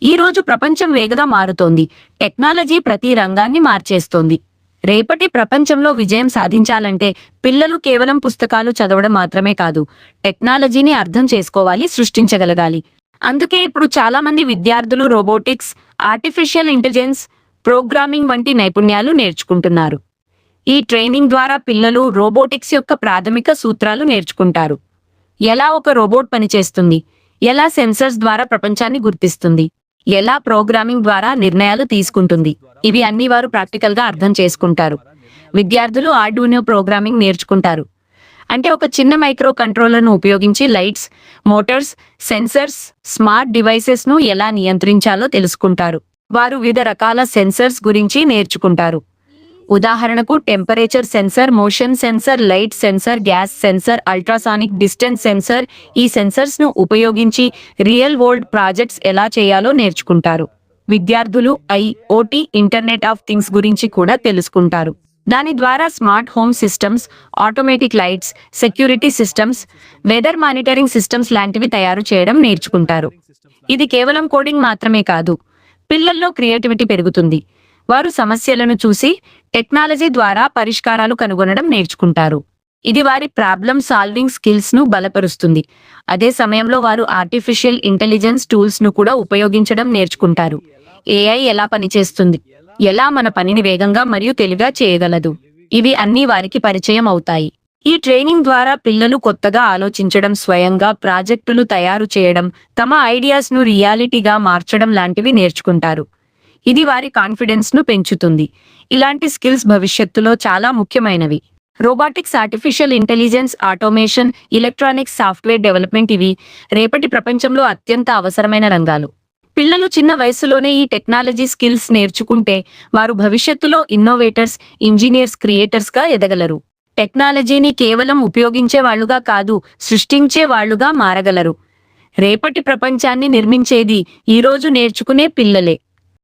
ఈ రోజు ప్రపంచం వేగంగా మారుతోంది. టెక్నాలజీ ప్రతి రంగాన్ని మార్చేస్తోంది. రేపటి ప్రపంచంలో విజయం సాధించాలంటే పిల్లలు కేవలం పుస్తకాలు చదవడం మాత్రమే కాదు, టెక్నాలజీని అర్థం చేసుకోవాలి, సృష్టించగలగాలి. అందుకే ఇప్పుడు చాలా మంది విద్యార్థులు రోబోటిక్స్, ఆర్టిఫిషియల్ ఇంటెలిజెన్స్, ప్రోగ్రామింగ్ వంటి నైపుణ్యాలు నేర్చుకుంటున్నారు. ఈ ట్రైనింగ్ ద్వారా పిల్లలు రోబోటిక్స్ యొక్క ప్రాథమిక సూత్రాలు నేర్చుకుంటారు. ఎలా ఒక రోబోట్ పనిచేస్తుంది, ఎలా సెన్సర్స్ ద్వారా ప్రపంచాన్ని గుర్తిస్తుంది, ఎలా ప్రోగ్రామింగ్ ద్వారా నిర్ణయాలు తీసుకుంటుంది, ఇవి అన్ని వారు ప్రాక్టికల్ గా అర్థం చేసుకుంటారు. విద్యార్థులు ఆర్డునో ప్రోగ్రామింగ్ నేర్చుకుంటారు. అంటే ఒక చిన్న మైక్రో కంట్రోలర్ను ఉపయోగించి lights, Motors, sensors, smart devices ను ఎలా నియంత్రించాలో తెలుసుకుంటారు. వారు వివిధ రకాల సెన్సర్స్ గురించి నేర్చుకుంటారు. ఉదాహరణకు temperature sensor, motion sensor, light sensor, gas sensor, ultrasonic distance sensor. ఈ సెన్సర్స్ ను ఉపయోగించి రియల్ వరల్డ్ ప్రాజెక్ట్స్ ఎలా చేయాలో నేర్చుకుంటారు. విద్యార్థులు IoT, ఇంటర్నెట్ ఆఫ్ థింగ్స్ గురించి కూడా తెలుసుకుంటారు. దాని ద్వారా smart home systems, automatic lights, security systems, weather monitoring systems లాంటివి తయారు చేయడం నేర్చుకుంటారు. ఇది కేవలం కోడింగ్ మాత్రమే కాదు, పిల్లల్లో క్రియేటివిటీ పెరుగుతుంది. వారు సమస్యలను చూసి టెక్నాలజీ ద్వారా పరిష్కారాలు కనుగొనడం నేర్చుకుంటారు. ఇది వారి ప్రాబ్లమ్ సాల్వింగ్ స్కిల్స్ ను బలపరుస్తుంది. అదే సమయంలో వారు ఆర్టిఫిషియల్ ఇంటెలిజెన్స్ టూల్స్ ను కూడా ఉపయోగించడం నేర్చుకుంటారు. AI ఎలా పనిచేస్తుంది, ఎలా మన పనిని వేగంగా మరియు తెలివిగా చేయగలదు, ఇవి అన్నీ వారికి పరిచయం అవుతాయి. ఈ ట్రైనింగ్ ద్వారా పిల్లలు కొత్తగా ఆలోచించడం, స్వయంగా ప్రాజెక్టులు తయారు చేయడం, తమ ఐడియాస్ ను రియాలిటీగా మార్చడం లాంటివి నేర్చుకుంటారు. ఇది వారి కాన్ఫిడెన్స్ ను పెంచుతుంది. ఇలాంటి స్కిల్స్ భవిష్యత్తులో చాలా ముఖ్యమైనవి. Robotics, artificial intelligence, automation, electronics, software development ఇవి రేపటి ప్రపంచంలో అత్యంత అవసరమైన రంగాలు. పిల్లలు చిన్న వయసులోనే ఈ టెక్నాలజీ స్కిల్స్ నేర్చుకుంటే వారు భవిష్యత్తులో ఇన్నోవేటర్స్, ఇంజనీర్స్, క్రియేటర్స్ గా ఎదగలరు. టెక్నాలజీని కేవలం ఉపయోగించే వాళ్లుగా కాదు, సృష్టించే వాళ్లుగా మారగలరు. రేపటి ప్రపంచాన్ని నిర్మించేది ఈ రోజు నేర్చుకునే పిల్లలే.